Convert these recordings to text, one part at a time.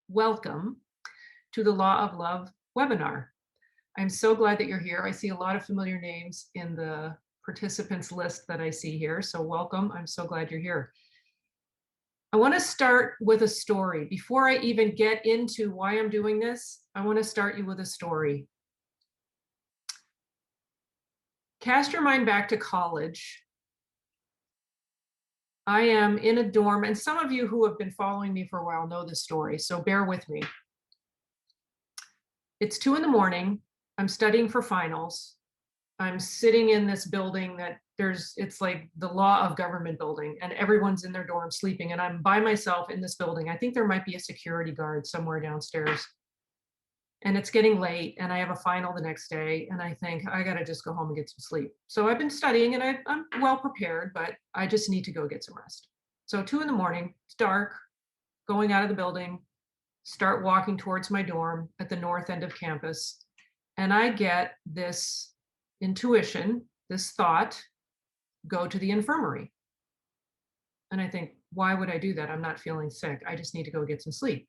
Welcome to the Law of Love webinar. I'm so glad that you're here. I see a lot of familiar names in the participants list that I see here, so welcome. I'm so glad you're here. I want to start with a story. Before I even get into why I'm doing this, I want to start you with a story. Cast your mind back to college. I am in a dorm, and some of you who have been following me for a while know this story, so bear with me. It's 2 in the morning. I'm studying for finals. I'm sitting in this building that it's like the law of government building, and everyone's in their dorm sleeping, and I'm by myself in this building. I think there might be a security guard somewhere downstairs. And it's getting late, and I have a final the next day, and I think I got to just go home and get some sleep. So I've been studying, and I'm well prepared, but I just need to go get some rest. So 2 in the morning, it's dark, going out of the building, start walking towards my dorm at the north end of campus, and I get this intuition, this thought, go to the infirmary. And I think, why would I do that? I'm not feeling sick. I just need to go get some sleep.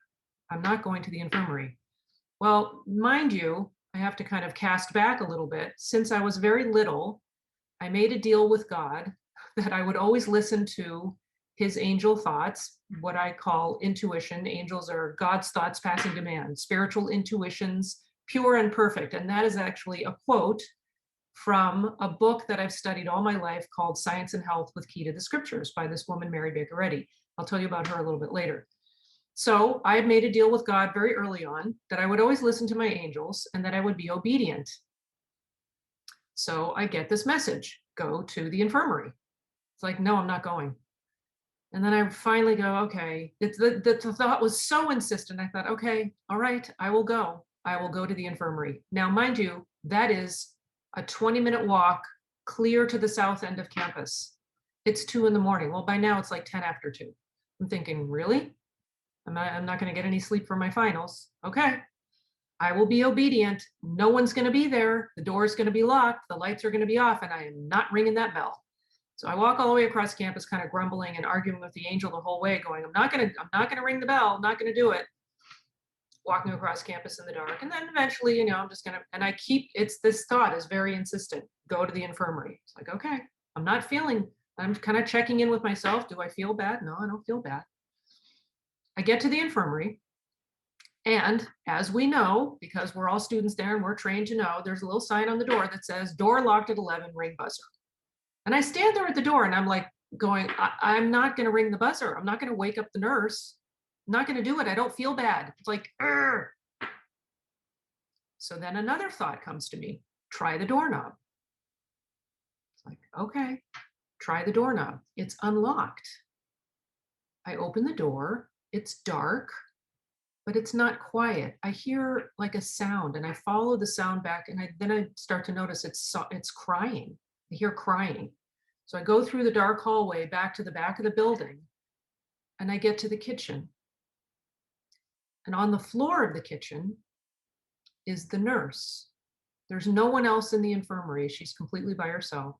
I'm not going to the infirmary. Well, mind you, I have to kind of cast back a little bit. Since I was very little, I made a deal with God that I would always listen to his angel thoughts, what I call intuition. Angels are God's thoughts passing to man, spiritual intuitions, pure and perfect. And that is actually a quote from a book that I've studied all my life called Science and Health with Key to the Scriptures by this woman, Mary Baker Eddy. I'll tell you about her a little bit later. So I had made a deal with God very early on that I would always listen to my angels and that I would be obedient. So I get this message, go to the infirmary. It's like, no, I'm not going. And then I finally go, okay. The thought was so insistent. I thought, okay, all right, I will go. I will go to the infirmary. Now, mind you, that is a 20-minute walk clear to the south end of campus. It's 2 in the morning. Well, by now it's like 10 after 2. I'm thinking, really? I'm not going to get any sleep for my finals. Okay, I will be obedient. No one's going to be there. The door is going to be locked. The lights are going to be off, and I am not ringing that bell. So I walk all the way across campus, kind of grumbling and arguing with the angel the whole way, going, I'm not going to ring the bell. I'm not going to do it. Walking across campus in the dark. And then eventually, I'm just going to, and this thought is very insistent. Go to the infirmary. It's like, okay, I'm kind of checking in with myself. Do I feel bad? No, I don't feel bad. I get to the infirmary, and as we know, because we're all students there and we're trained to know, there's a little sign on the door that says, door locked at 11, ring buzzer. And I stand there at the door and I'm like going, I'm not going to ring the buzzer. I'm not going to wake up the nurse. I'm not going to do it. I don't feel bad. It's like, Arr. So then another thought comes to me, try the doorknob. It's like, okay, try the doorknob. It's unlocked. I open the door. It's dark, but it's not quiet. I hear like a sound and I follow the sound back, and then I start to notice it's crying. I hear crying. So I go through the dark hallway back to the back of the building, and I get to the kitchen. And on the floor of the kitchen is the nurse. There's no one else in the infirmary. She's completely by herself.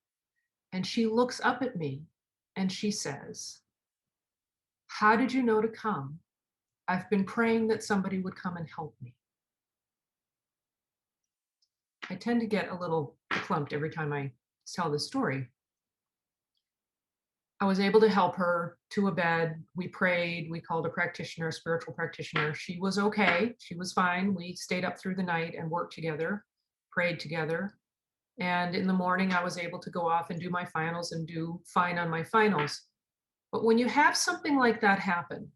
And she looks up at me and she says, how did you know to come? I've been praying that somebody would come and help me. I tend to get a little clumped every time I tell this story. I was able to help her to a bed. We prayed. We called a practitioner, a spiritual practitioner. She was okay. She was fine. We stayed up through the night and worked together, prayed together. And in the morning, I was able to go off and do my finals and do fine on my finals. But when you have something like that happen,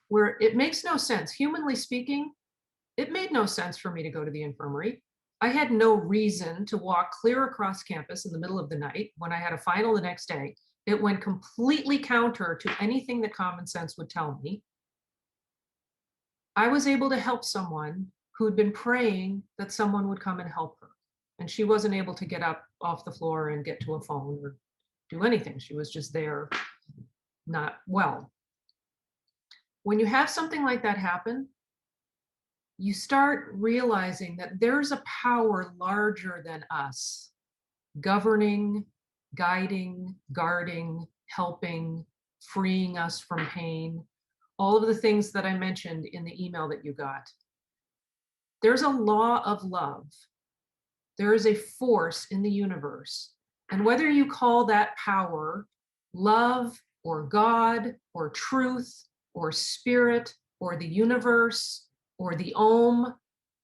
where it makes no sense, humanly speaking, it made no sense for me to go to the infirmary. I had no reason to walk clear across campus in the middle of the night when I had a final the next day. It went completely counter to anything that common sense would tell me. I was able to help someone who'd been praying that someone would come and help her. And she wasn't able to get up off the floor and get to a phone or do anything. She was just there, not well. When you have something like that happen, you start realizing that there's a power larger than us, governing, guiding, guarding, helping, freeing us from pain. all of the things that I mentioned in the email that you got. There's a law of love. There is a force in the universe. And whether you call that power love or God or truth or spirit or the universe or the Om,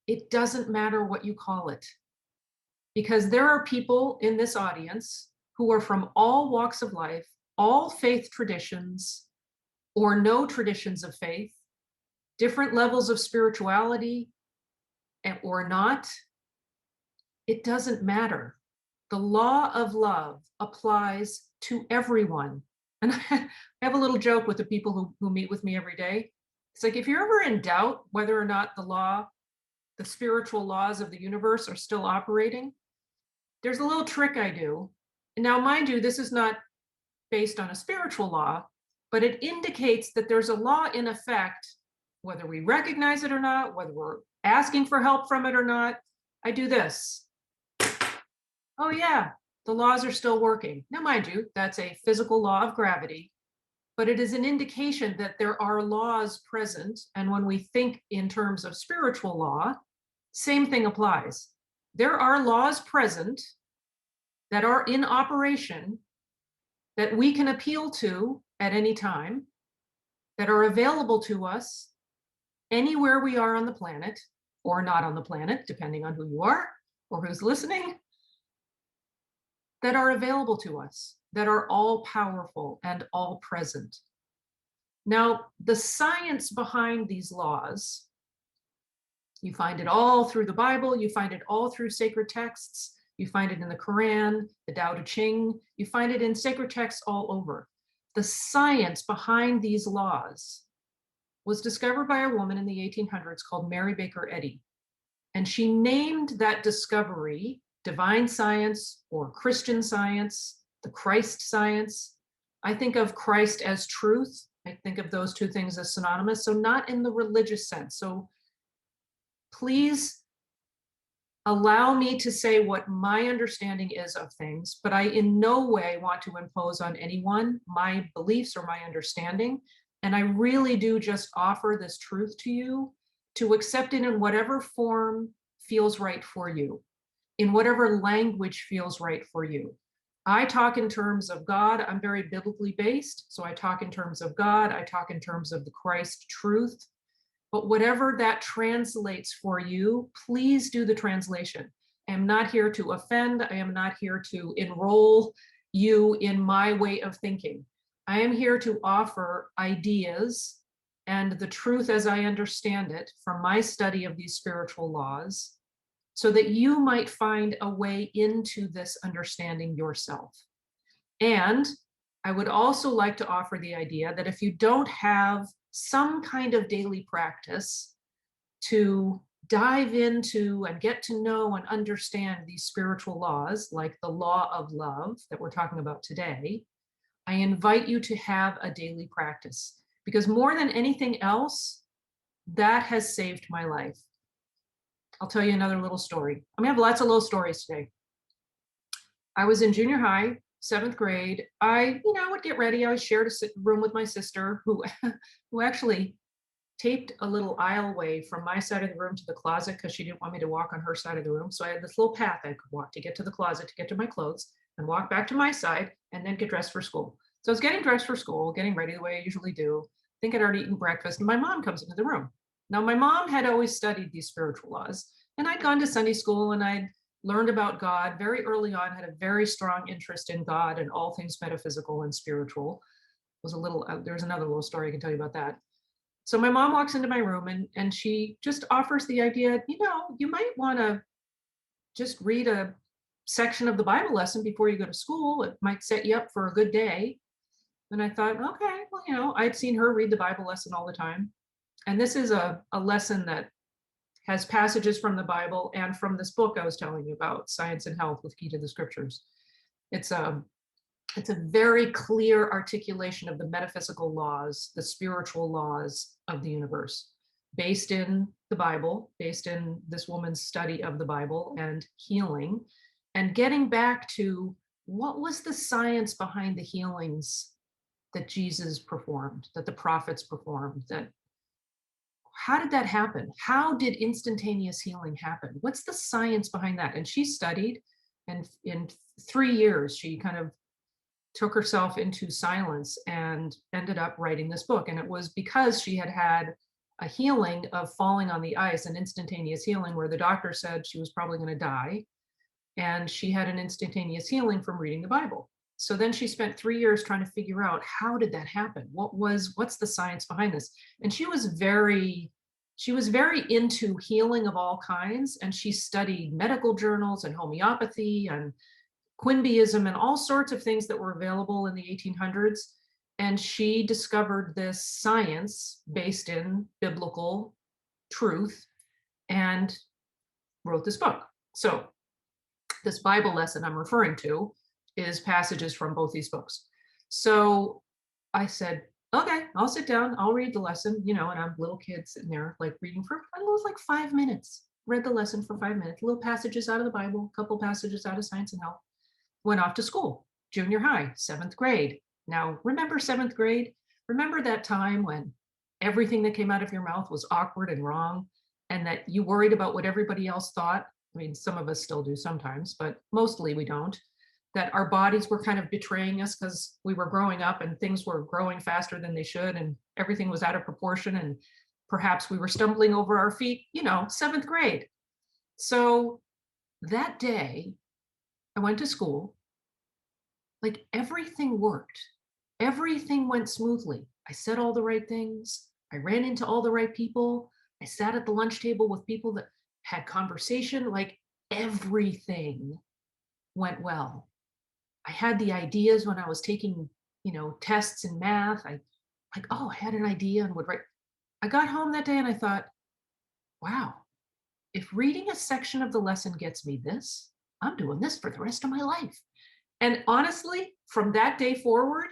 it doesn't matter what you call it. Because there are people in this audience who are from all walks of life, all faith traditions, or no traditions of faith, different levels of spirituality, or not. It doesn't matter. The law of love applies to everyone. And I have a little joke with the people who meet with me every day. It's like, if you're ever in doubt whether or not the spiritual laws of the universe are still operating, there's a little trick I do. And now, mind you, this is not based on a spiritual law, but it indicates that there's a law in effect, whether we recognize it or not, whether we're asking for help from it or not. I do this. Oh yeah, the laws are still working. Now, mind you, that's a physical law of gravity, but it is an indication that there are laws present. And when we think in terms of spiritual law, same thing applies. There are laws present that are in operation that we can appeal to at any time, that are available to us anywhere we are on the planet or not on the planet, depending on who you are or who's listening, that are available to us, that are all powerful and all present. Now, the science behind these laws, you find it all through the Bible, you find it all through sacred texts, you find it in the Quran, the Tao Te Ching, you find it in sacred texts all over. The science behind these laws was discovered by a woman in the 1800s called Mary Baker Eddy. And she named that discovery divine science or Christian science, the Christ science. I think of Christ as truth. I think of those two things as synonymous. So not in the religious sense. So please allow me to say what my understanding is of things, but I in no way want to impose on anyone my beliefs or my understanding. And I really do just offer this truth to you to accept it in whatever form feels right for you, in whatever language feels right for you. I talk in terms of God. I'm very biblically based. So I talk in terms of God. I talk in terms of the Christ truth. But whatever that translates for you, please do the translation. I am not here to offend. I am not here to enroll you in my way of thinking. I am here to offer ideas and the truth as I understand it from my study of these spiritual laws, so that you might find a way into this understanding yourself. And I would also like to offer the idea that if you don't have some kind of daily practice to dive into and get to know and understand these spiritual laws, like the law of love that we're talking about today, I invite you to have a daily practice, because more than anything else, that has saved my life. I'll tell you another little story. I'm gonna have lots of little stories today. I was in junior high, 7th grade. I would get ready. I shared a room with my sister who actually taped a little aisleway from my side of the room to the closet because she didn't want me to walk on her side of the room. So I had this little path I could walk to get to the closet, to get to my clothes, and walk back to my side and then get dressed for school. So I was getting dressed for school, getting ready the way I usually do. I think I'd already eaten breakfast, and my mom comes into the room. Now, my mom had always studied these spiritual laws, and I'd gone to Sunday school and I'd learned about God very early on, had a very strong interest in God and all things metaphysical and spiritual. There's another little story I can tell you about that. So my mom walks into my room and she just offers the idea, you might want to just read a section of the Bible lesson before you go to school. It might set you up for a good day. And I thought, okay, well, I'd seen her read the Bible lesson all the time. And this is a lesson that has passages from the Bible and from this book I was telling you about, Science and Health with Key to the Scriptures. It's a very clear articulation of the metaphysical laws, the spiritual laws of the universe, based in the Bible, based in this woman's study of the Bible and healing, and getting back to what was the science behind the healings that Jesus performed, that the prophets performed, that how did that happen? How did instantaneous healing happen? What's the science behind that? And she studied, and in 3 years, she kind of took herself into silence and ended up writing this book. And it was because she had had a healing of falling on the ice, an instantaneous healing where the doctor said she was probably going to die. And she had an instantaneous healing from reading the Bible. So then she spent 3 years trying to figure out, how did that happen? What's the science behind this? And she was very into healing of all kinds. And she studied medical journals and homeopathy and Quimbyism and all sorts of things that were available in the 1800s. And she discovered this science based in biblical truth and wrote this book. So this Bible lesson I'm referring to is passages from both these books. So I said, okay, I'll sit down, I'll read the lesson, and I'm a little kid sitting there like reading for, it was like 5 minutes, read the lesson for 5 minutes, little passages out of the Bible, a couple passages out of Science and Health, went off to school, junior high, 7th grade. Now, remember 7th grade? Remember that time when everything that came out of your mouth was awkward and wrong, and that you worried about what everybody else thought? I mean, some of us still do sometimes, but mostly we don't. That our bodies were kind of betraying us because we were growing up and things were growing faster than they should, and everything was out of proportion, and perhaps we were stumbling over our feet, 7th grade. So that day, I went to school, like everything worked. Everything went smoothly. I said all the right things. I ran into all the right people. I sat at the lunch table with people that had conversation, like everything went well. I had the ideas when I was taking, tests in math. I had an idea and would write. I got home that day and I thought, wow, if reading a section of the lesson gets me this, I'm doing this for the rest of my life. And honestly, from that day forward,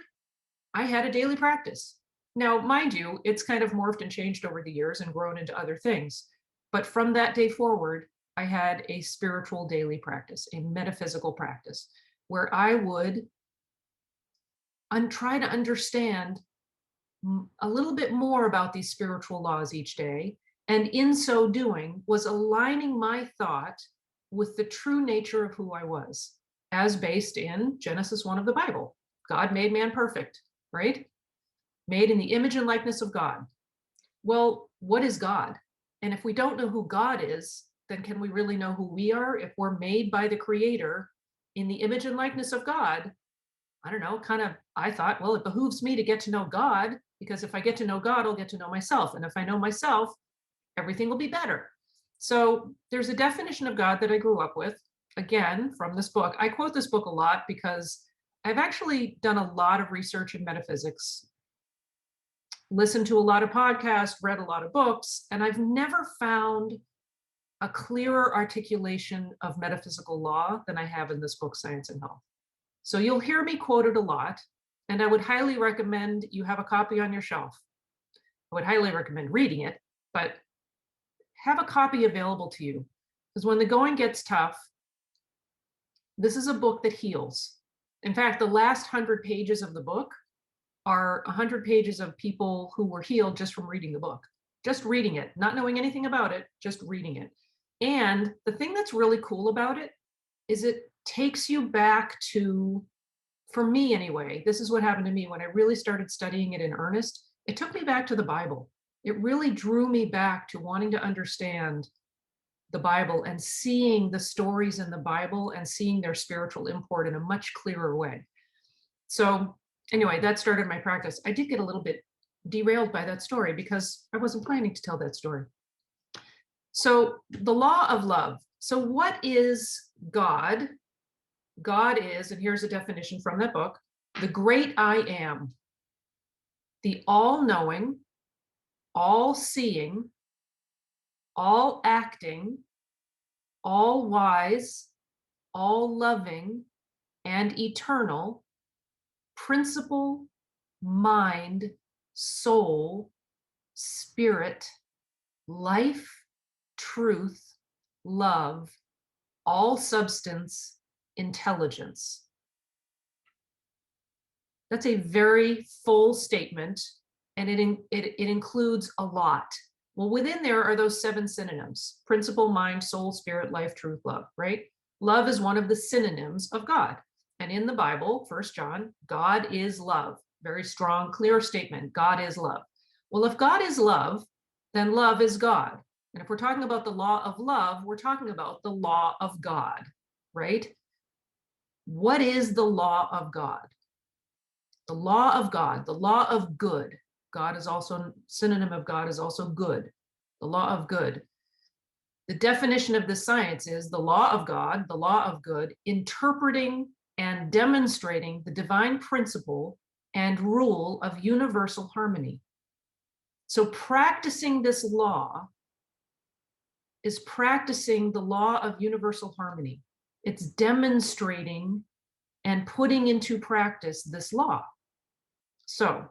I had a daily practice. Now, mind you, it's kind of morphed and changed over the years and grown into other things. But from that day forward, I had a spiritual daily practice, a metaphysical practice, where I would try to understand a little bit more about these spiritual laws each day. And in so doing, was aligning my thought with the true nature of who I was, as based in Genesis 1 of the Bible. God made man perfect, right? Made in the image and likeness of God. Well, what is God? And if we don't know who God is, then can we really know who we are? If we're made by the Creator in the image and likeness of God, I don't know, I thought, well, it behooves me to get to know God, because if I get to know God, I'll get to know myself. And if I know myself, everything will be better. So there's a definition of God that I grew up with, again, from this book. I quote this book a lot because I've actually done a lot of research in metaphysics, listened to a lot of podcasts, read a lot of books, and I've never found a clearer articulation of metaphysical law than I have in this book, Science and Health. So you'll hear me quoted a lot, and I would highly recommend you have a copy on your shelf. I would highly recommend reading it, but have a copy available to you, because when the going gets tough, this is a book that heals. In fact, the last 100 pages of the book are 100 pages of people who were healed just from reading the book, just reading it, not knowing anything about it, just reading it. And the thing that's really cool about it is it takes you back to, for me anyway, this is what happened to me when I really started studying it in earnest. It took me back to the Bible. It really drew me back to wanting to understand the Bible and seeing the stories in the Bible and seeing their spiritual import in a much clearer way. So anyway, that started my practice. I did get a little bit derailed by that story because I wasn't planning to tell that story. So the law of love. So what is God? God is, and here's a definition from that book, the great I am, the all-knowing, all-seeing, all-acting, all-wise, all-loving, and eternal, principle, mind, soul, spirit, life, truth, love, all substance, intelligence. That's a very full statement, and it includes a lot. Well, within there are those 7 synonyms: principle, mind, soul, spirit, life, truth, love, right? Love is one of the synonyms of God. And in the Bible, 1 John, God is love. Very strong, clear statement. God is love. Well, if God is love, then love is God. And if we're talking about the law of love, we're talking about the law of God, right? What is the law of God? The law of God, the law of good. God is also, synonym of God is also good. The law of good. The definition of this science is the law of God, the law of good, interpreting and demonstrating the divine principle and rule of universal harmony. So practicing this law is practicing the law of universal harmony. It's demonstrating and putting into practice this law. So,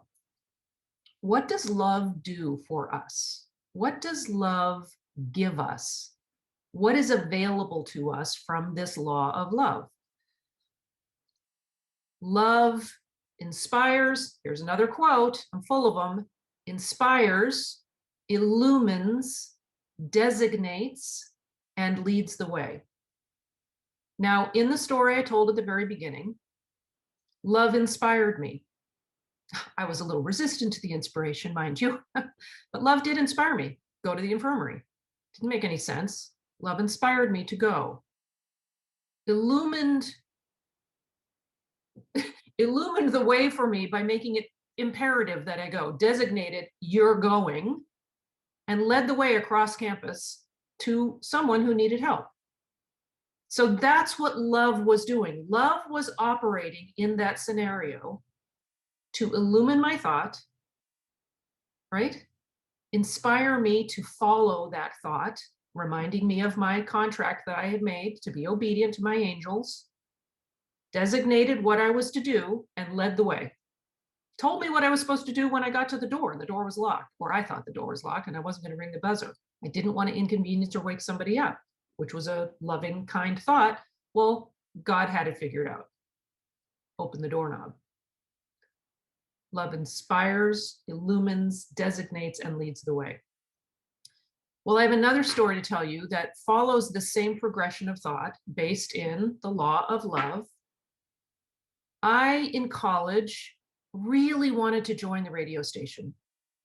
what does love do for us? What does love give us? What is available to us from this law of love? Love inspires, here's another quote, I'm full of them, inspires, illumines, designates, and leads the way. Now, in the story I told at the very beginning, love inspired me. I was a little resistant to the inspiration, mind you, but love did inspire me. Go to the infirmary. Didn't make any sense. Love inspired me to go. Illumined the way for me by making it imperative that I go. Designated, you're going, and led the way across campus to someone who needed help. So that's what love was doing. Love was operating in that scenario to illumine my thought, right? Inspire me to follow that thought, reminding me of my contract that I had made to be obedient to my angels, designated what I was to do, and led the way. Told me what I was supposed to do when I got to the door and the door was locked, or I thought the door was locked and I wasn't going to ring the buzzer. I didn't want to inconvenience or wake somebody up, which was a loving, kind thought. Well, God had it figured out. Open the doorknob. Love inspires, illumines, designates, and leads the way. Well, I have another story to tell you that follows the same progression of thought based in the law of love. I, in college, really wanted to join the radio station.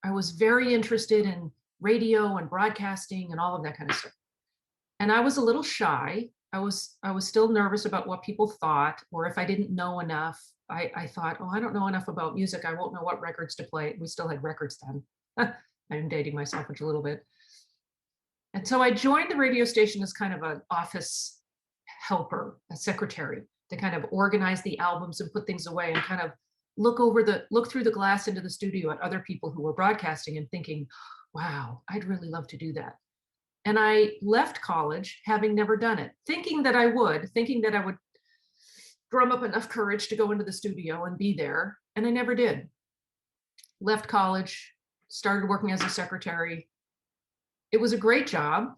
I was very interested in radio and broadcasting and all of that kind of stuff. And I was a little shy. I was still nervous about what people thought, or if I didn't know enough. I thought, oh, I don't know enough about music. I won't know what records to play. We still had records then. I'm dating myself a little bit. And so I joined the radio station as kind of an office helper, a secretary, to kind of organize the albums and put things away and kind of look through the glass into the studio at other people who were broadcasting and thinking, wow, I'd really love to do that. And I left college having never done it, thinking that I would drum up enough courage to go into the studio and be there. And I never did. Left college, started working as a secretary. It was a great job,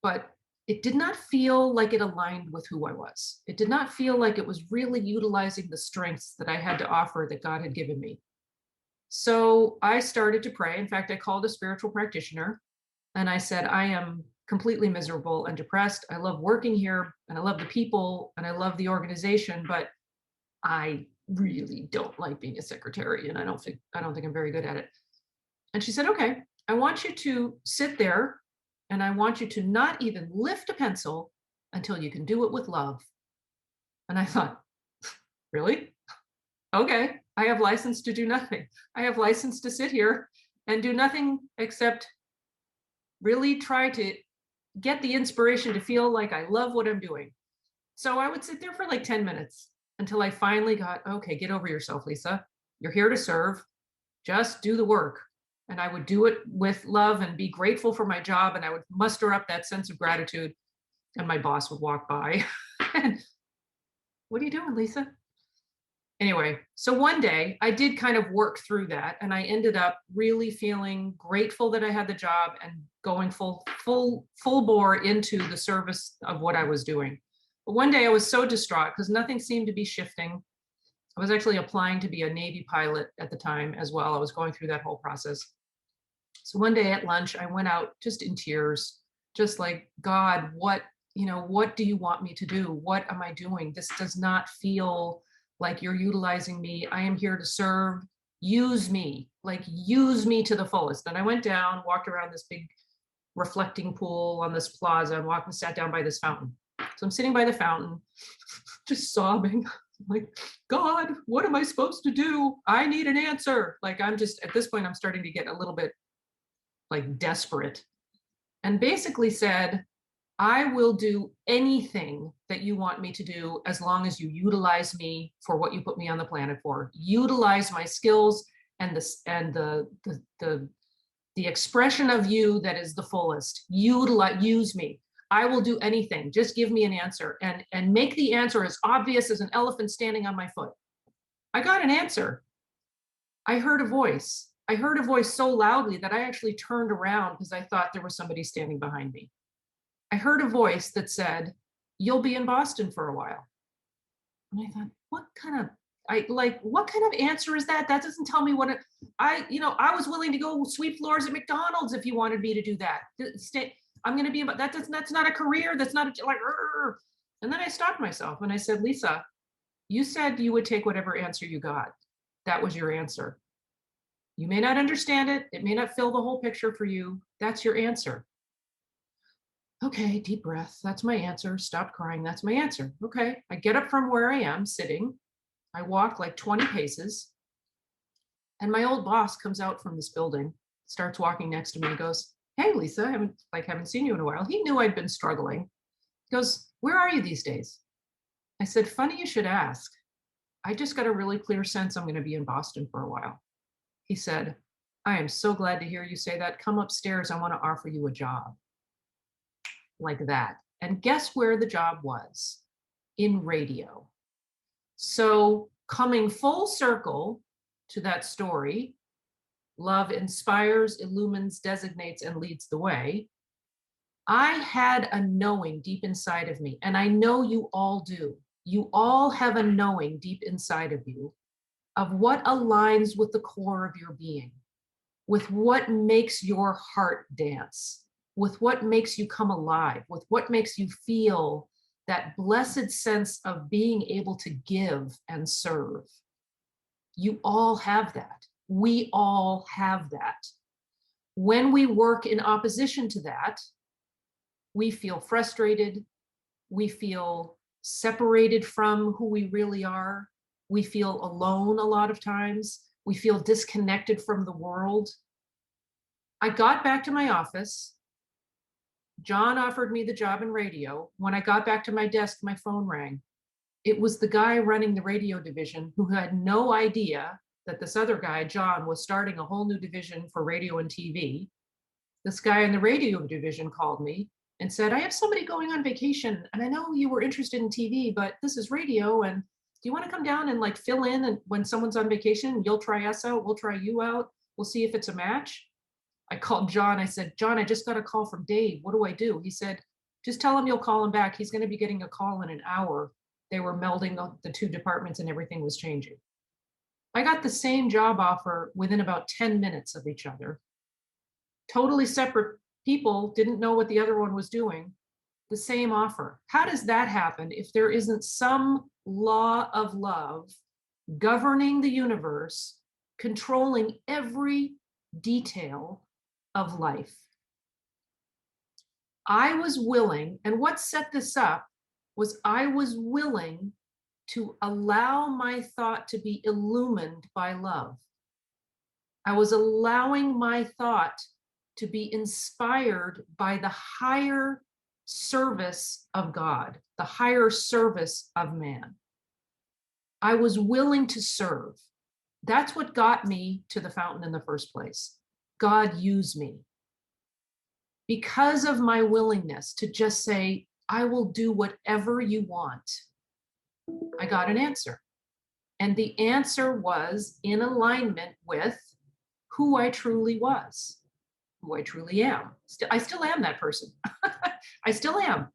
but it did not feel like it aligned with who I was. It did not feel like it was really utilizing the strengths that I had to offer that God had given me. So I started to pray. In fact, I called a spiritual practitioner and I said, I am completely miserable and depressed. I love working here and I love the people and I love the organization, but I really don't like being a secretary and I don't think I'm very good at it. And she said, okay, I want you to sit there and I want you to not even lift a pencil until you can do it with love. And I thought, really? Okay, I have license to do nothing. I have license to sit here and do nothing except really try to get the inspiration to feel like I love what I'm doing. So I would sit there for like 10 minutes until I finally got, okay, get over yourself, Lisa. You're here to serve. Just do the work. And I would do it with love and be grateful for my job. And I would muster up that sense of gratitude. And my boss would walk by. And, what are you doing, Lisa? Anyway, so one day I did kind of work through that. And I ended up really feeling grateful that I had the job and going full bore into the service of what I was doing. But one day I was so distraught because nothing seemed to be shifting. I was actually applying to be a Navy pilot at the time as well. I was going through that whole process. So one day at lunch, I went out just in tears, just like, God, what do you want me to do? What am I doing? This does not feel like you're utilizing me. I am here to serve. Use me, like use me to the fullest. And I went down, walked around this big reflecting pool on this plaza and walked and sat down by this fountain. So I'm sitting by the fountain, just sobbing, like, God, what am I supposed to do? I need an answer. Like, I'm just, at this point, I'm starting to get a little bit like desperate, and basically said, I will do anything that you want me to do as long as you utilize me for what you put me on the planet for. Utilize my skills and the expression of you that is the fullest. Use me. I will do anything. Just give me an answer, and make the answer as obvious as an elephant standing on my foot. I got an answer. I heard a voice. I heard a voice so loudly that I actually turned around because I thought there was somebody standing behind me. I heard a voice that said, you'll be in Boston for a while. And I thought, what kind of answer is that? That doesn't tell me what I was willing to go sweep floors at McDonald's if you wanted me to do that. I'm going to be, that's not a career. That's not like, and then I stopped myself and I said, Lisa, you said you would take whatever answer you got. That was your answer. You may not understand it. It may not fill the whole picture for you. That's your answer. Okay, deep breath. That's my answer. Stop crying. That's my answer. Okay. I get up from where I am sitting. I walk like 20 paces. And my old boss comes out from this building, starts walking next to me and goes, hey, Lisa, I haven't seen you in a while. He knew I'd been struggling. He goes, where are you these days? I said, funny you should ask. I just got a really clear sense I'm going to be in Boston for a while. He said, I am so glad to hear you say that. Come upstairs. I want to offer you a job. Like that. And guess where the job was? In radio. So coming full circle to that story, love inspires, illumines, designates, and leads the way. I had a knowing deep inside of me, and I know you all do. You all have a knowing deep inside of you of what aligns with the core of your being, with what makes your heart dance, with what makes you come alive, with what makes you feel that blessed sense of being able to give and serve. You all have that. We all have that. When we work in opposition to that, we feel frustrated, we feel separated from who we really are, we feel alone a lot of times, we feel disconnected from the world. I got back to my office. John offered me the job in radio. When I got back to my desk, my phone rang. It was the guy running the radio division who had no idea that this other guy, John, was starting a whole new division for radio and TV. This guy in the radio division called me and said, I have somebody going on vacation, and I know you were interested in TV, but this is radio, and do you want to come down and like fill in, and when someone's on vacation, you'll try us out, we'll try you out, we'll see if it's a match. I called John. I said, John, I just got a call from Dave. What do I do? He said, just tell him you'll call him back. He's going to be getting a call in an hour. They were melding the two departments and everything was changing. I got the same job offer within about 10 minutes of each other. Totally separate people, didn't know what the other one was doing. The same offer. How does that happen if there isn't some law of love governing the universe, controlling every detail of life? I was willing, and what set this up was I was willing to allow my thought to be illumined by love. I was allowing my thought to be inspired by the higher service of God, the higher service of man. I was willing to serve. That's what got me to the fountain in the first place. God used me. Because of my willingness to just say, I will do whatever you want, I got an answer. And the answer was in alignment with who I truly was, who I truly am. I still am that person. I still am.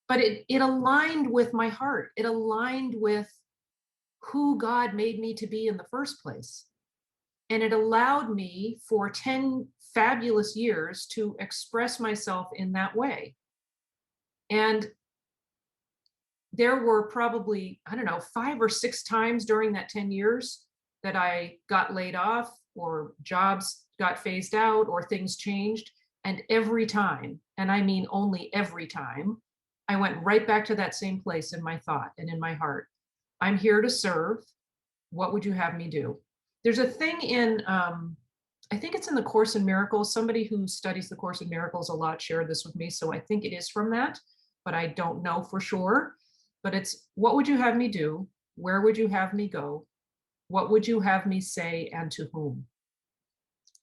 But it aligned with my heart. It aligned with who God made me to be in the first place. And it allowed me for 10 fabulous years to express myself in that way. And there were probably, I don't know, 5 or 6 times during that 10 years that I got laid off or jobs got phased out or things changed. And every time, and I mean only every time, I went right back to that same place in my thought and in my heart. I'm here to serve. What would you have me do? There's a thing in, I think it's in the Course in Miracles. Somebody who studies the Course in Miracles a lot shared this with me. So I think it is from that, but I don't know for sure. But it's, what would you have me do? Where would you have me go? What would you have me say and to whom?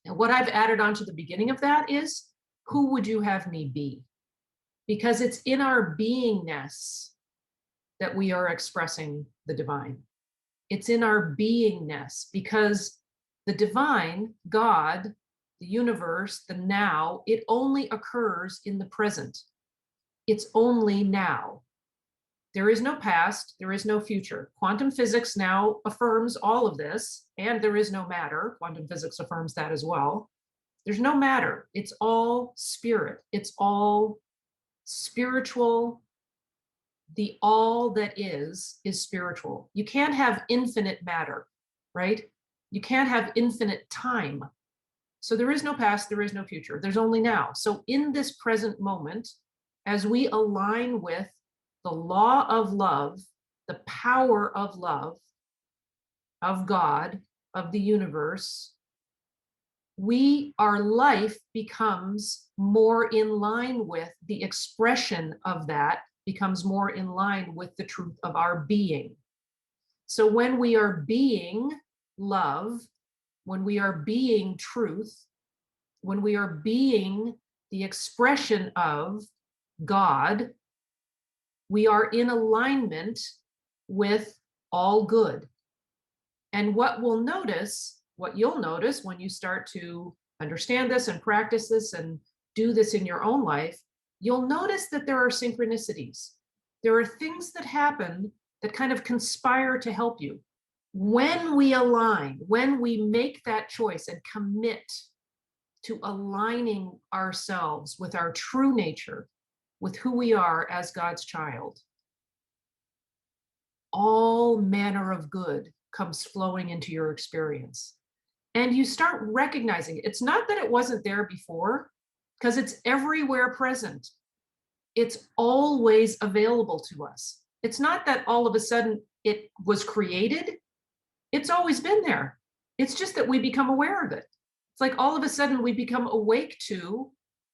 And what I've added on to the beginning of that is, who would you have me be? Because it's in our beingness that we are expressing the divine. It's in our beingness, because the divine, God, the universe, the now, it only occurs in the present. It's only now. There is no past, there is no future. Quantum physics now affirms all of this, and there is no matter. Quantum physics affirms that as well. There's no matter. It's all spirit. It's all spiritual. The all that is spiritual. You can't have infinite matter, right? You can't have infinite time. So there is no past, there is no future. There's only now. So in this present moment, as we align with the law of love, the power of love, of God, of the universe, our life becomes more in line with the expression of that, becomes more in line with the truth of our being. So when we are being love, when we are being truth, when we are being the expression of God, we are in alignment with all good. And what you'll notice when you start to understand this and practice this and do this in your own life, you'll notice that there are synchronicities. There are things that happen that kind of conspire to help you. When we align, when we make that choice and commit to aligning ourselves with our true nature, with who we are as God's child, all manner of good comes flowing into your experience. And you start recognizing it. It's not that it wasn't there before, because it's everywhere present. It's always available to us. It's not that all of a sudden it was created. It's always been there. It's just that we become aware of it. It's like all of a sudden we become awake to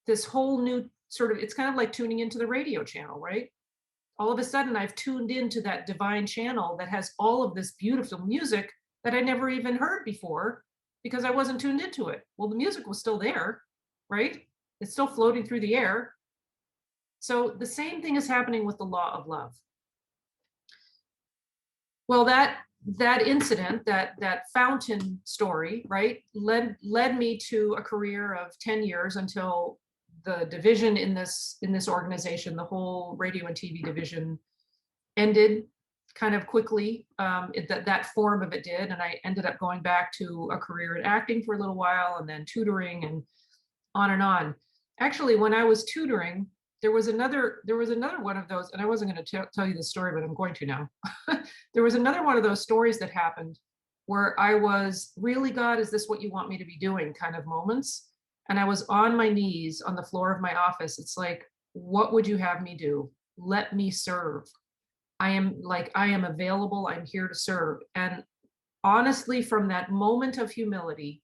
this whole new sort of, it's kind of like tuning into the radio channel, right? All of a sudden I've tuned into that divine channel that has all of this beautiful music that I never even heard before because I wasn't tuned into it. Well, the music was still there, right? It's still floating through the air. So the same thing is happening with the law of love. Well, that incident, that fountain story, right, led me to a career of 10 years until the division in this organization, the whole radio and TV division, ended kind of quickly. That form of it did, and I ended up going back to a career in acting for a little while, and then tutoring, and on and on. Actually, when I was tutoring, there was another one of those, and I wasn't going to tell you the story, but I'm going to now. There was another one of those stories that happened where I was really, God, is this what you want me to be doing kind of moments? And I was on my knees on the floor of my office. It's like, what would you have me do? Let me serve. I am available. I'm here to serve. And honestly, from that moment of humility,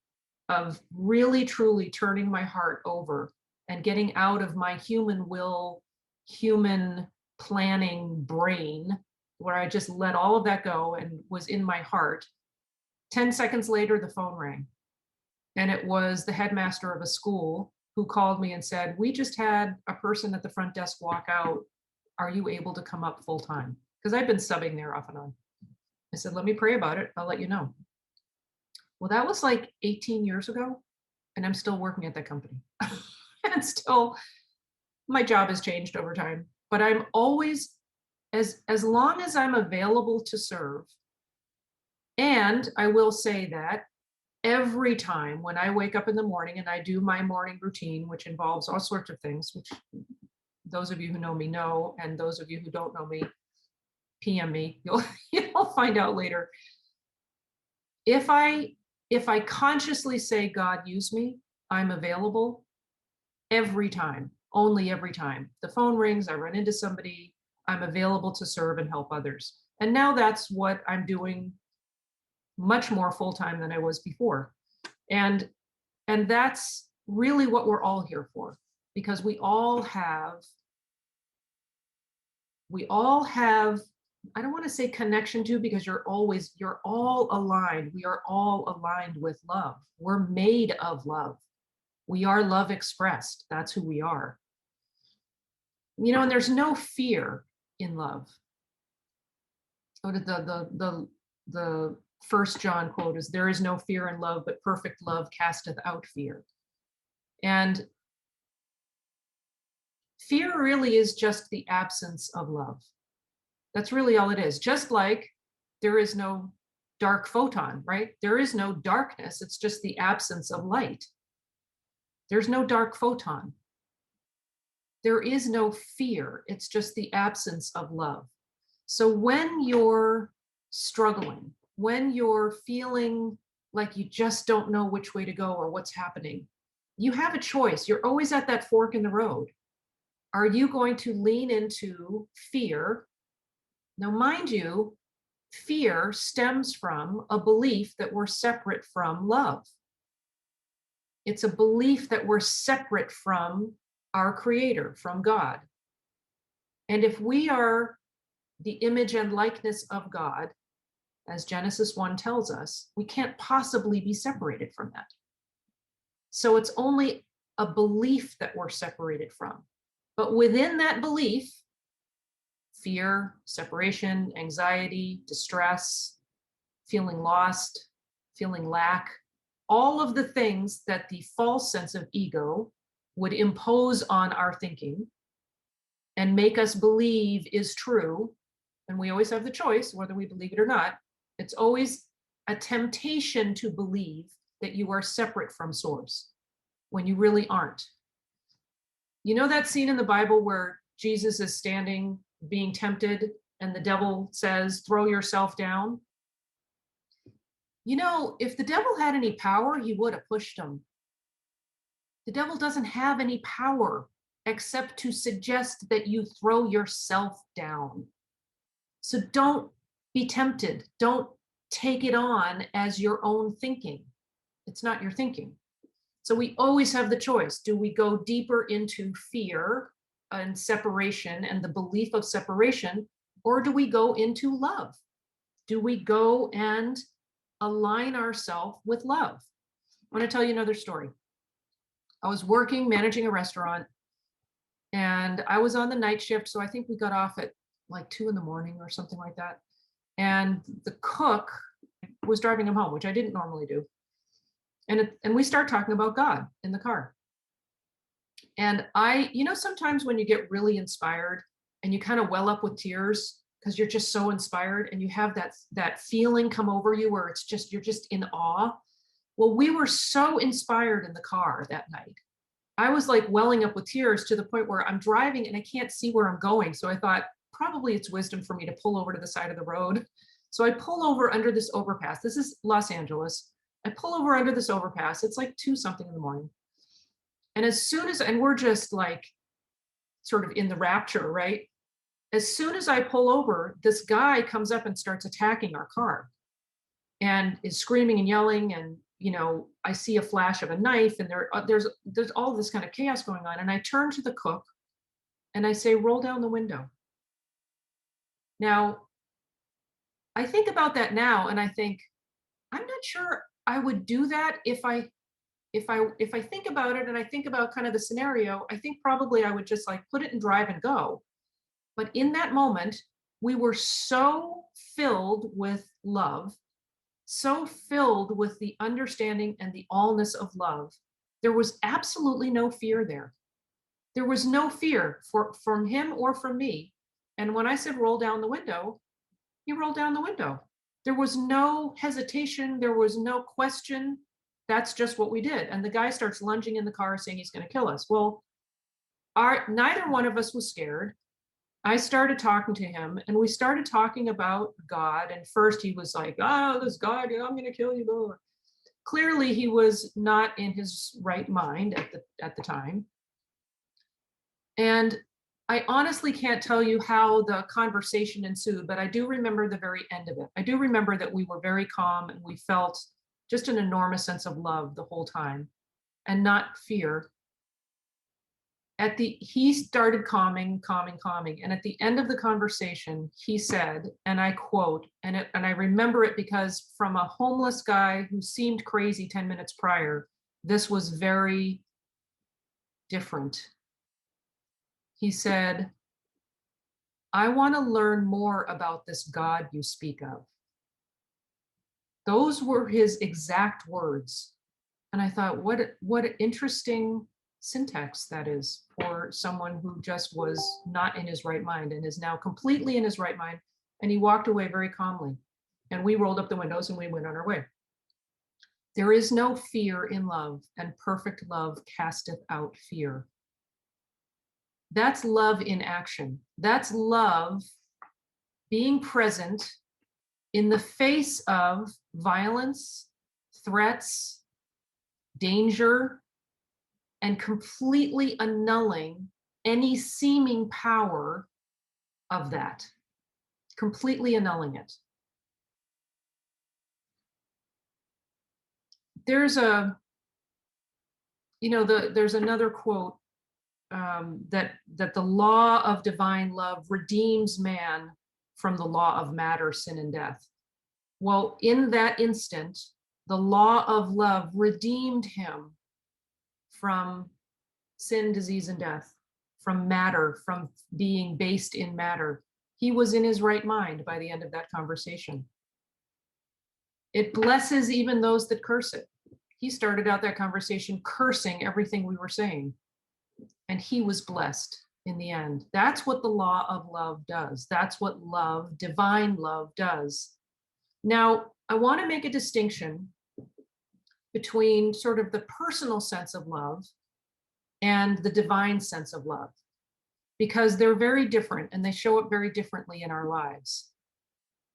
of really, truly turning my heart over and getting out of my human will, human planning brain, where I just let all of that go and was in my heart, 10 seconds later, the phone rang. And it was the headmaster of a school who called me and said, we just had a person at the front desk walk out. Are you able to come up full time? Because I've been subbing there off and on. I said, let me pray about it. I'll let you know. Well, that was like 18 years ago, and I'm still working at that company. And still, my job has changed over time. But I'm always, as long as I'm available to serve, And I will say that every time when I wake up in the morning and I do my morning routine, which involves all sorts of things, which those of you who know me know, and those of you who don't know me, PM me, you'll find out later. If I consciously say, God, use me, I'm available every time, only every time. The phone rings, I run into somebody, I'm available to serve and help others. And now that's what I'm doing much more full-time than I was before. And that's really what we're all here for, because we all have, I don't want to say connection to, because you're all aligned. We are all aligned with love. We're made of love. We are love expressed. That's who we are. You know, and there's no fear in love. The First John quote is, there is no fear in love, but perfect love casteth out fear. And fear really is just the absence of love. That's really all it is. Just like there is no dark photon, right? There is no darkness. It's just the absence of light. There's no dark photon. There is no fear. It's just the absence of love. So when you're struggling, when you're feeling like you just don't know which way to go or what's happening, you have a choice. You're always at that fork in the road. Are you going to lean into fear? Now, mind you, fear stems from a belief that we're separate from love. It's a belief that we're separate from our Creator, from God. And if we are the image and likeness of God, as Genesis 1 tells us, we can't possibly be separated from that. So it's only a belief that we're separated from. But within that belief, fear, separation, anxiety, distress, feeling lost, feeling lack, all of the things that the false sense of ego would impose on our thinking and make us believe is true. And we always have the choice whether we believe it or not. It's always a temptation to believe that you are separate from source when you really aren't. You know that scene in the Bible where Jesus is standing being tempted and the devil says, throw yourself down? You know, if the devil had any power, he would have pushed him. The devil doesn't have any power except to suggest that you throw yourself down. So don't be tempted. Don't take it on as your own thinking. It's not your thinking. So we always have the choice. Do we go deeper into fear and separation and the belief of separation, or do we go into love? Do we go and align ourselves with love? I want to tell you another story. I was managing a restaurant, and I was on the night shift. So I think we got off at like 2 a.m. or something like that. And the cook was driving him home, which I didn't normally do. And we start talking about God in the car. And sometimes when you get really inspired and you kind of well up with tears because you're just so inspired and you have that feeling come over you where you're just in awe. Well, we were so inspired in the car that night. I was like welling up with tears to the point where I'm driving and I can't see where I'm going. So I thought probably it's wisdom for me to pull over to the side of the road. So I pull over under this overpass. This is Los Angeles. I pull over under this overpass. It's like 2-something in the morning. And we're just like sort of in the rapture, right? As soon as I pull over, this guy comes up and starts attacking our car and is screaming and yelling. And, I see a flash of a knife and there's all this kind of chaos going on. And I turn to the cook and I say, roll down the window. Now, I think about that now and I think, I'm not sure I would do that if I think about it and I think about kind of the scenario. I think probably I would just like put it in drive and go. But in that moment, we were so filled with love, so filled with the understanding and the allness of love. There was absolutely no fear there. There was no fear from him or from me. And when I said roll down the window, he rolled down the window. There was no hesitation. There was no question. That's just what we did. And the guy starts lunging in the car saying he's going to kill us. Well, neither one of us was scared. I started talking to him and we started talking about God. And first he was like, oh, this God, I'm going to kill you. Clearly he was not in his right mind at the time. And I honestly can't tell you how the conversation ensued, but I do remember the very end of it. I do remember that we were very calm and we felt just an enormous sense of love the whole time and not fear. He started calming. And at the end of the conversation, he said, and I quote, and I remember it because from a homeless guy who seemed crazy 10 minutes prior, this was very different. He said, I want to learn more about this God you speak of. Those were his exact words. And I thought, what an interesting syntax that is for someone who just was not in his right mind and is now completely in his right mind. And he walked away very calmly. And we rolled up the windows and we went on our way. There is no fear in love, and perfect love casteth out fear. That's love in action. That's love being present in the face of violence, threats, danger, and completely annulling any seeming power of that, completely annulling it. There's another quote that the law of divine love redeems man from the law of matter, sin, and death. Well, in that instant, the law of love redeemed him from sin, disease, and death, from matter, from being based in matter. He was in his right mind by the end of that conversation. It blesses even those that curse it. He started out that conversation cursing everything we were saying, and he was blessed in the end. That's what the law of love does. That's what love, divine love, does. Now, I want to make a distinction between sort of the personal sense of love and the divine sense of love, because they're very different and they show up very differently in our lives.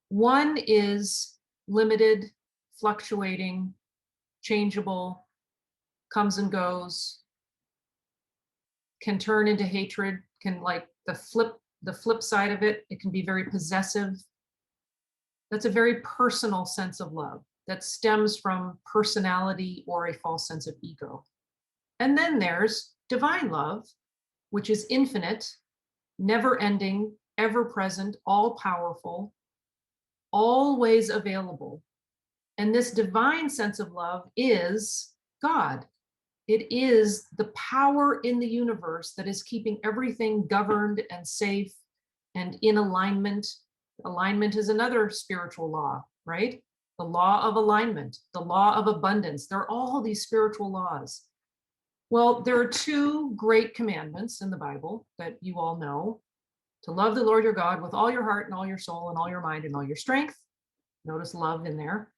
One is limited, fluctuating, changeable, comes and goes, can turn into hatred, can, like the flip side of it, it can be very possessive. That's a very personal sense of love that stems from personality or a false sense of ego. And then there's divine love, which is infinite, never ending, ever present, all powerful, always available. And this divine sense of love is God. It is the power in the universe that is keeping everything governed and safe and in alignment. Alignment is another spiritual law, right? The law of alignment, the law of abundance. There are all these spiritual laws. Well, there are two great commandments in the Bible that you all know: to love the Lord your God with all your heart and all your soul and all your mind and all your strength. Notice love in there.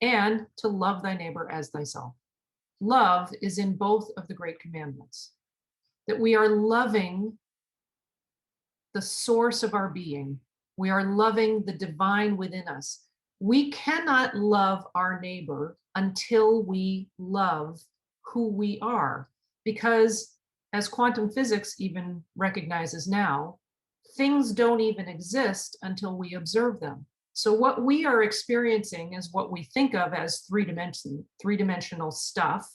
And to love thy neighbor as thyself. Love is in both of the great commandments, that we are loving the source of our being. We are loving the divine within us. We cannot love our neighbor until we love who we are, because as quantum physics even recognizes now, things don't even exist until we observe them. So what we are experiencing is what we think of as three-dimensional stuff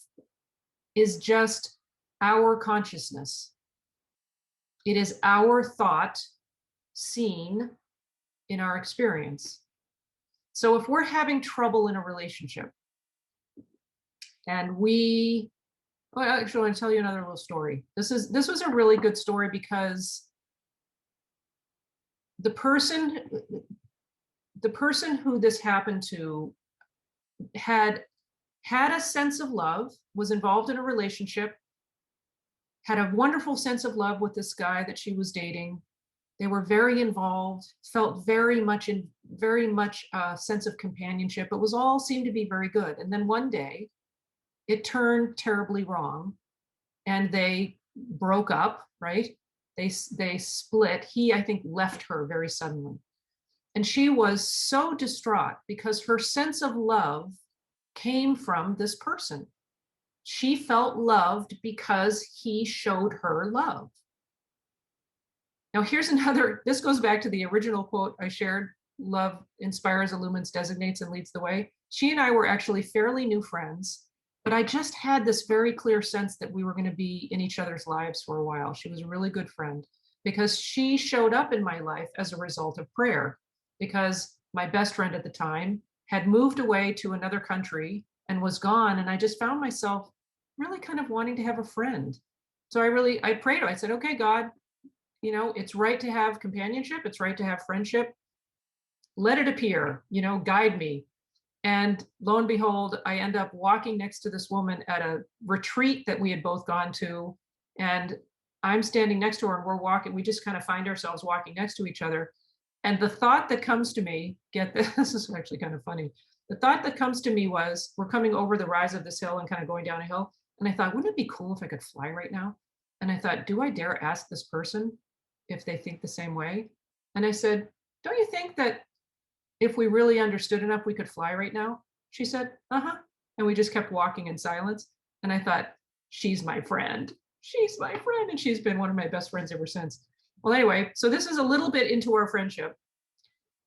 is just our consciousness. It is our thought seen in our experience. So if we're having trouble in a relationship and well, actually, I'll tell you another little story. This was a really good story because the person who this happened to had a sense of love, was involved in a relationship, had a wonderful sense of love with this guy that she was dating. They were very involved, felt very much a sense of companionship. It was all seemed to be very good. And then one day it turned terribly wrong and they broke up, right? They split. He, I think, left her very suddenly. And she was so distraught because her sense of love came from this person. She felt loved because he showed her love. Now, here's another, this goes back to the original quote I shared, love inspires, illumines, designates, and leads the way. She and I were actually fairly new friends, but I just had this very clear sense that we were going to be in each other's lives for a while. She was a really good friend because she showed up in my life as a result of prayer, because my best friend at the time had moved away to another country and was gone. And I just found myself really kind of wanting to have a friend. So I prayed. I said, okay, God, you know, it's right to have companionship. It's right to have friendship. Let it appear, you know, guide me. And lo and behold, I end up walking next to this woman at a retreat that we had both gone to. And I'm standing next to her and we're walking. We just kind of find ourselves walking next to each other. And the thought that comes to me, get this, this is actually kind of funny. The thought that comes to me was, we're coming over the rise of this hill and kind of going down a hill. And I thought, wouldn't it be cool if I could fly right now? And I thought, do I dare ask this person if they think the same way? And I said, don't you think that if we really understood enough, we could fly right now? She said, uh-huh. And we just kept walking in silence. And I thought, she's my friend. She's my friend. And she's been one of my best friends ever since. Well, anyway, so this is a little bit into our friendship.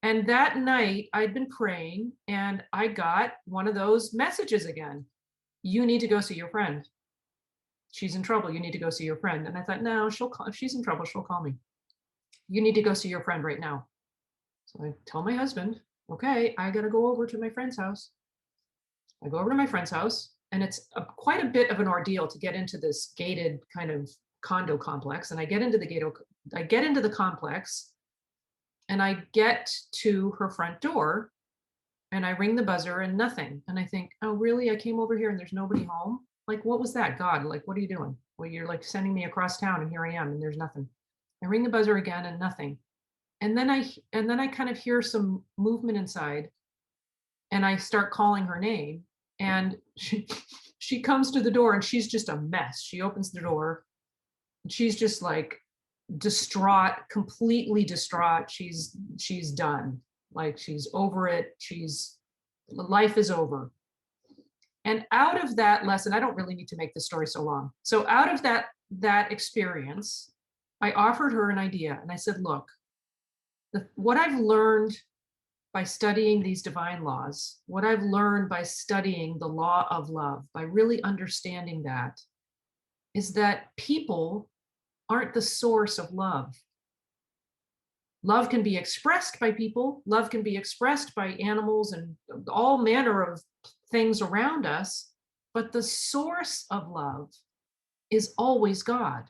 And that night I'd been praying and I got one of those messages again. You need to go see your friend. She's in trouble. You need to go see your friend. And I thought, no, she'll call. If she's in trouble, she'll call me. You need to go see your friend right now. So I tell my husband, okay, I got to go over to my friend's house. I go over to my friend's house, and it's quite a bit of an ordeal to get into this gated kind of condo complex. And I get into the complex, and I get to her front door, and I ring the buzzer and nothing. And I think, oh, really? I came over here and there's nobody home? Like, what was that? God, like, what are you doing? Well, you're like sending me across town and here I am and there's nothing. I ring the buzzer again and nothing. And then I kind of hear some movement inside and I start calling her name and she comes to the door and she's just a mess. She opens the door and she's just like distraught, completely distraught. She's done. Like she's over it. Life is over. And out of that lesson, I don't really need to make the story so long. So out of that experience, I offered her an idea and I said, look, what I've learned by studying these divine laws, what I've learned by studying the law of love, by really understanding that, is that people aren't the source of love. Love can be expressed by people. Love can be expressed by animals and all manner of things around us. But the source of love is always God.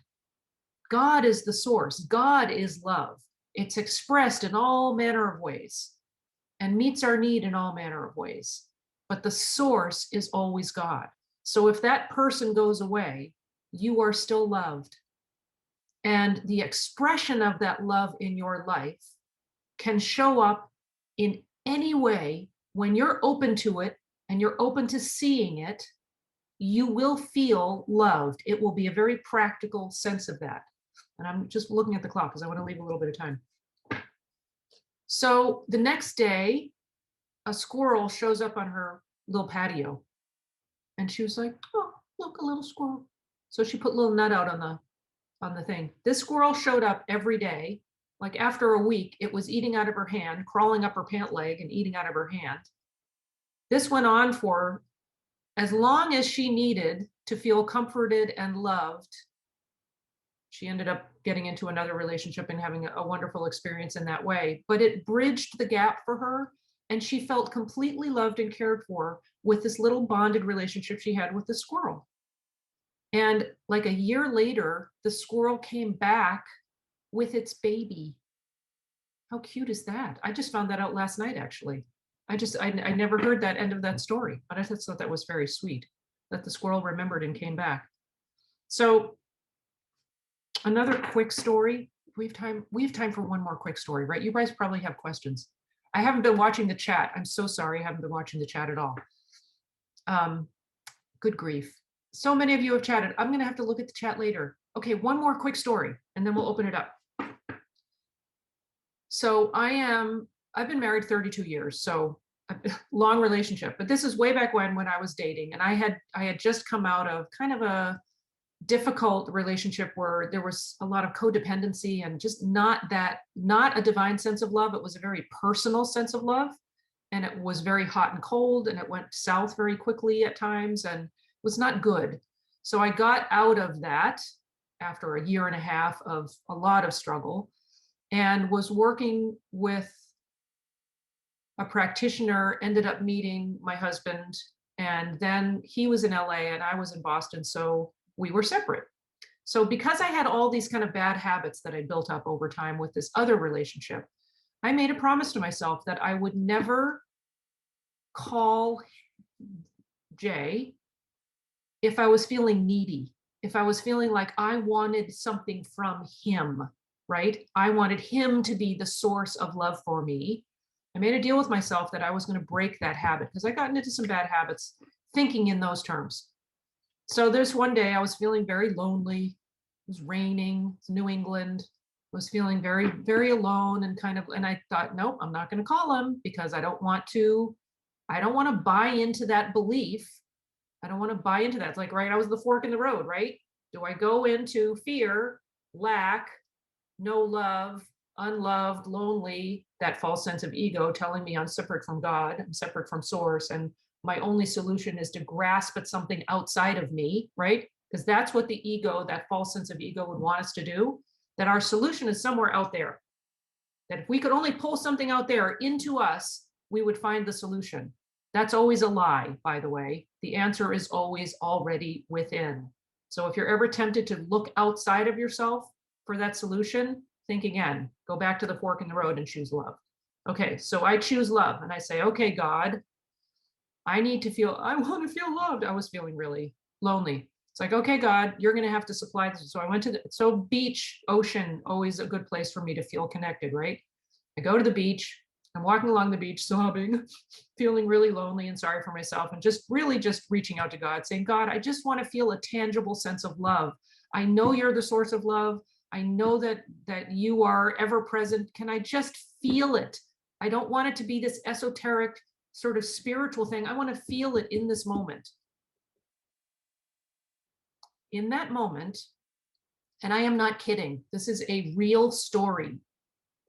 God is the source. God is love. It's expressed in all manner of ways and meets our need in all manner of ways. But the source is always God. So if that person goes away, you are still loved. And the expression of that love in your life can show up in any way. When you're open to it and you're open to seeing it, you will feel loved. It will be a very practical sense of that. And I'm just looking at the clock because I want to leave a little bit of time. So the next day, a squirrel shows up on her little patio. And she was like, oh, look, a little squirrel. So she put a little nut out on the thing. This squirrel showed up every day. Like after a week, it was eating out of her hand, crawling up her pant leg and eating out of her hand. This went on for as long as she needed to feel comforted and loved. She ended up getting into another relationship and having a wonderful experience in that way. But it bridged the gap for her. And she felt completely loved and cared for with this little bonded relationship she had with the squirrel. And like a year later, the squirrel came back with its baby. How cute is that? I just found that out last night, actually. I never heard that end of that story, but I just thought that was very sweet that the squirrel remembered and came back. So another quick story. we have time. We have time for one more quick story, right? You guys probably have questions. I haven't been watching the chat. I'm so sorry. I haven't been watching the chat at all. Good grief. So many of you have chatted. I'm going to have to look at the chat later. Okay, one more quick story, and then we'll open it up. So I've been married 32 years, so a long relationship, but this is way back when I was dating, and I had just come out of kind of a difficult relationship where there was a lot of codependency and just not a divine sense of love. It was a very personal sense of love, and it was very hot and cold, and it went south very quickly at times and was not good. So I got out of that after a year and a half of a lot of struggle, and was working with a practitioner, ended up meeting my husband, and then he was in LA and I was in Boston, so we were separate. So because I had all these kind of bad habits that I built up over time with this other relationship, I made a promise to myself that I would never call Jay if I was feeling needy, if I was feeling like I wanted something from him, right? I wanted him to be the source of love for me. I made a deal with myself that I was going to break that habit because I got into some bad habits thinking in those terms. So there's one day I was feeling very lonely. It was raining, it's New England. I was feeling very, very alone and and I thought, nope, I'm not going to call him because I don't want to buy into that belief. I don't want to buy into that. It's like, right, I was the fork in the road, right? Do I go into fear, lack, no love, unloved, lonely, that false sense of ego telling me I'm separate from God, I'm separate from source, and my only solution is to grasp at something outside of me, right? Because that's what the ego, that false sense of ego would want us to do, that our solution is somewhere out there. That if we could only pull something out there into us, we would find the solution. That's always a lie, by the way. The answer is always already within. So if you're ever tempted to look outside of yourself for that solution, think again, go back to the fork in the road and choose love. Okay, so I choose love and I say, okay, God, I want to feel loved. I was feeling really lonely. It's like, okay, God, you're going to have to supply this. So I went to beach, ocean, always a good place for me to feel connected, right? I go to the beach. I'm walking along the beach, sobbing, feeling really lonely and sorry for myself, and just reaching out to God, saying, God, I just want to feel a tangible sense of love. I know you're the source of love. I know that you are ever present. Can I just feel it? I don't want it to be this esoteric sort of spiritual thing. I want to feel it in this moment. In that moment, and I am not kidding, this is a real story.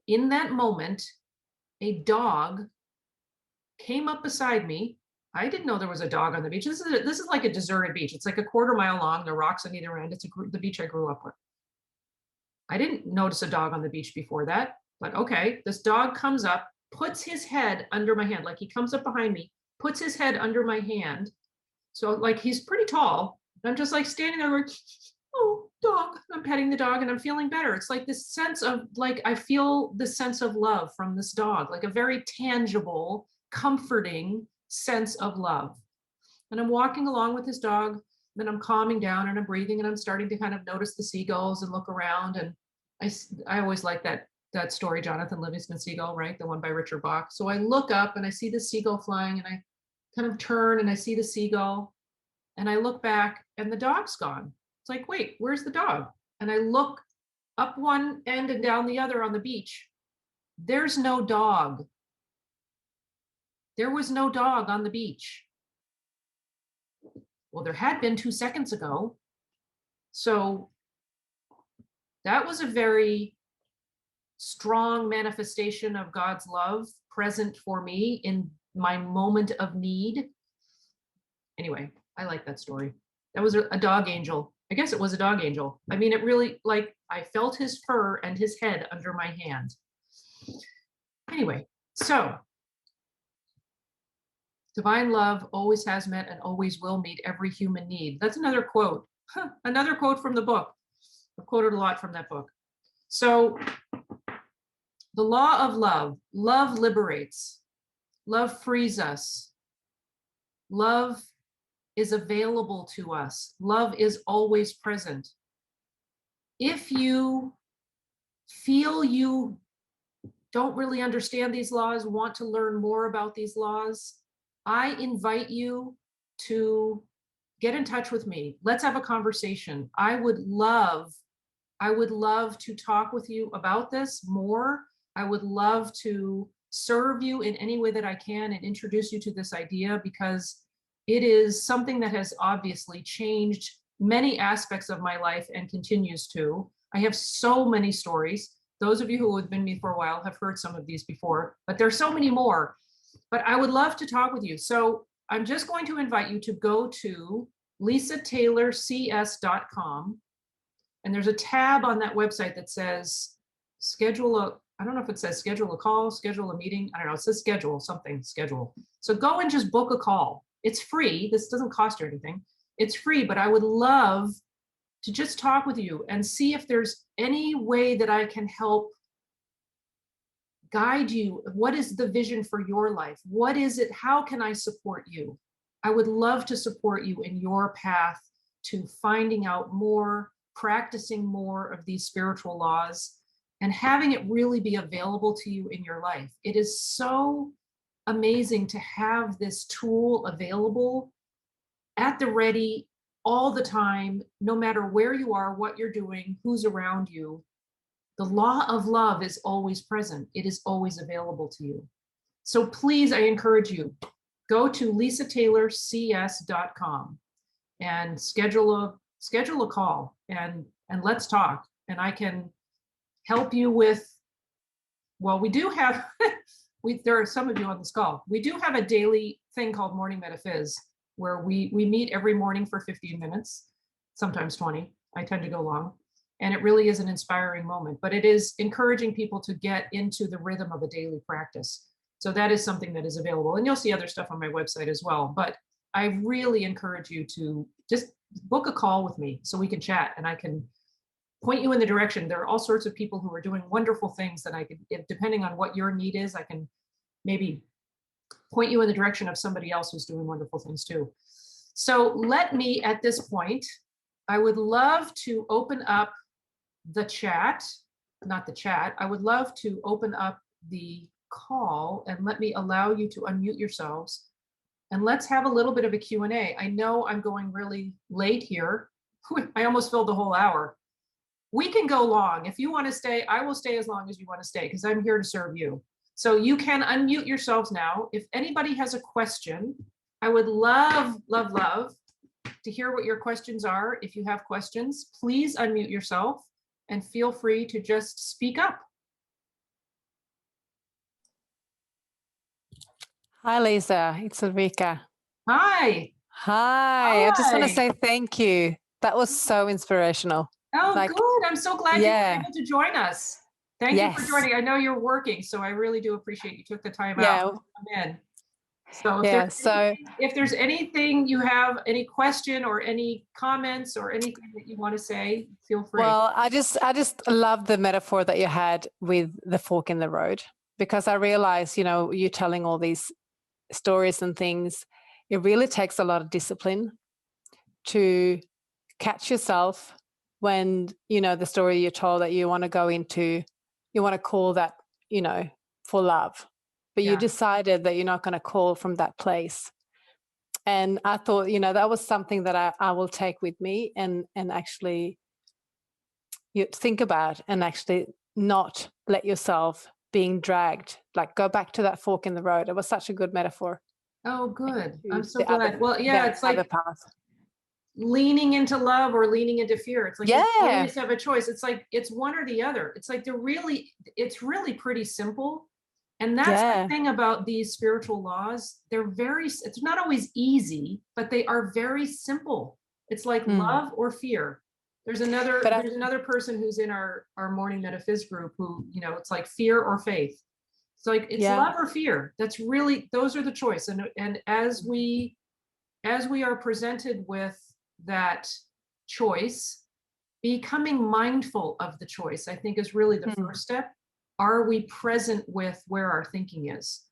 In that moment, a dog came up beside me. I didn't know there was a dog on the beach. This is like a deserted beach. It's like a quarter-mile long. There are rocks on either end. It's the beach I grew up with. I didn't notice a dog on the beach before that, but okay. This dog comes up, puts his head under my hand, like he comes up behind me, puts his head under my hand. So like he's pretty tall. I'm just like standing there going, oh, dog. I'm petting the dog and I'm feeling better. It's like this sense of like, I feel the sense of love from this dog, like a very tangible, comforting sense of love. And I'm walking along with this dog, then I'm calming down and I'm breathing and I'm starting to kind of notice the seagulls and look around. And I always like that story, Jonathan Livingston Seagull, right? The one by Richard Bach. So I look up and I see the seagull flying and I kind of turn and I see the seagull and I look back and the dog's gone. It's like, wait, where's the dog? And I look up one end and down the other on the beach. There's no dog. There was no dog on the beach. Well, there had been 2 seconds ago. So that was a very strong manifestation of God's love present for me in my moment of need. Anyway, I like that story. That was a dog angel. I guess it was a dog angel. I mean, it really, like, I felt his fur and his head under my hand. Anyway, so divine love always has met and always will meet every human need. That's another quote. Another quote from the book. I've quoted a lot from that book. So the law of love. Love liberates. Love frees us. Love is available to us. Love is always present. If you feel you don't really understand these laws, want to learn more about these laws, I invite you to get in touch with me. Let's have a conversation. I would love to talk with you about this more. I would love to serve you in any way that I can and introduce you to this idea, because it is something that has obviously changed many aspects of my life and continues to. I have so many stories. Those of you who have been with me for a while have heard some of these before, but there's so many more. But I would love to talk with you. So I'm just going to invite you to go to lisataylorcs.com. And there's a tab on that website that says schedule a, I don't know if it says schedule a call, schedule a meeting. I don't know, it says schedule something, schedule. So go and just book a call. It's free. This doesn't cost you anything. It's free, but I would love to just talk with you and see if there's any way that I can help guide you. What is the vision for your life? What is it? How can I support you? I would love to support you in your path to finding out more, practicing more of these spiritual laws, and having it really be available to you in your life. It is so amazing to have this tool available at the ready all the time, no matter where you are, what you're doing, who's around you. The law of love is always present. It is always available to you. So please, I encourage you, go to lisataylorcs.com and schedule a call and let's talk. And I can help you with, well, we do have, there are some of you on this call. We do have a daily thing called Morning Metaphys, where we meet every morning for 15 minutes, sometimes 20. I tend to go long. And it really is an inspiring moment, but it is encouraging people to get into the rhythm of a daily practice. So that is something that is available. And you'll see other stuff on my website as well. But I really encourage you to just book a call with me so we can chat and I can point you in the direction. There are all sorts of people who are doing wonderful things that I can, depending on what your need is, I can maybe point you in the direction of somebody else who's doing wonderful things too. So let me, at this point, I would love to open up the chat, not the chat. I would love to open up the call and let me allow you to unmute yourselves. And let's have a little bit of a Q&A. I know I'm going really late here. I almost filled the whole hour. We can go long. If you want to stay, I will stay as long as you want to stay because I'm here to serve you. So you can unmute yourselves now. If anybody has a question, I would love, love, love to hear what your questions are. If you have questions, please unmute yourself and feel free to just speak up. Hi, Lisa. It's Ulrika. Hi. Hi. I just want to say thank you. That was so inspirational. Oh, good. I'm so glad you were able to join us. Thank you for joining. I know you're working, so I really do appreciate you took the time out to come in. So if there's anything you have, any question or any comments or anything that you want to say, feel free. Well, I just love the metaphor that you had with the fork in the road, because I realize, you telling all these stories and things, it really takes a lot of discipline to catch yourself when, the story you told that you want to go into, you want to call that, for love. But you decided that you're not going to call from that place. And I thought, that was something that I will take with me and actually you think about and actually not let yourself being dragged, like go back to that fork in the road. It was such a good metaphor. Oh, good. I'm so glad. Well, yeah, it's like leaning into love or leaning into fear. It's like you always have a choice. It's like it's one or the other. It's like it's really pretty simple. And that's the thing about these spiritual laws. It's not always easy, but they are very simple. It's like love or fear. There's another person who's in our Morning Metaphys group who, it's like fear or faith. It's like, it's love or fear. That's really, those are the choice. And as we are presented with that choice, becoming mindful of the choice, I think is really the first step. Are we present with where our thinking is?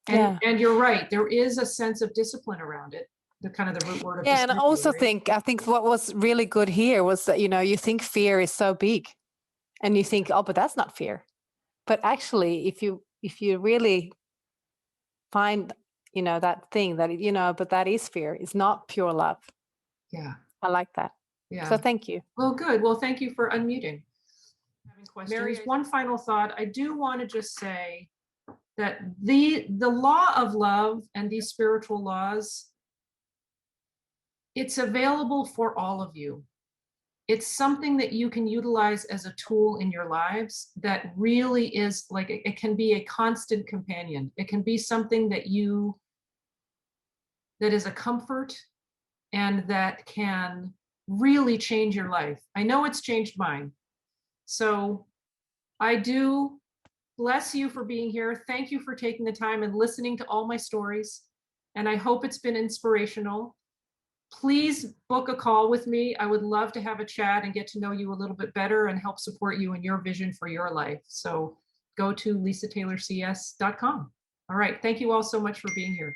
And you're right, there is a sense of discipline around it, the kind of the root word of and I also think what was really good here was that, you think fear is so big And you think, oh, but that's not fear. But actually, if you really find, that thing that, but that is fear. It's not pure love. Yeah. I like that. Yeah. So thank you. Well, good. Well, thank you for unmuting. Mary, one final thought. I do want to just say that the law of love and these spiritual laws, it's available for all of you. It's something that you can utilize as a tool in your lives that really is like, it can be a constant companion. It can be something that is a comfort and that can really change your life. I know it's changed mine. So I do bless you for being here. Thank you for taking the time and listening to all my stories. And I hope it's been inspirational. Please book a call with me. I would love to have a chat and get to know you a little bit better and help support you in your vision for your life. So go to lisataylorcs.com. All right. Thank you all so much for being here.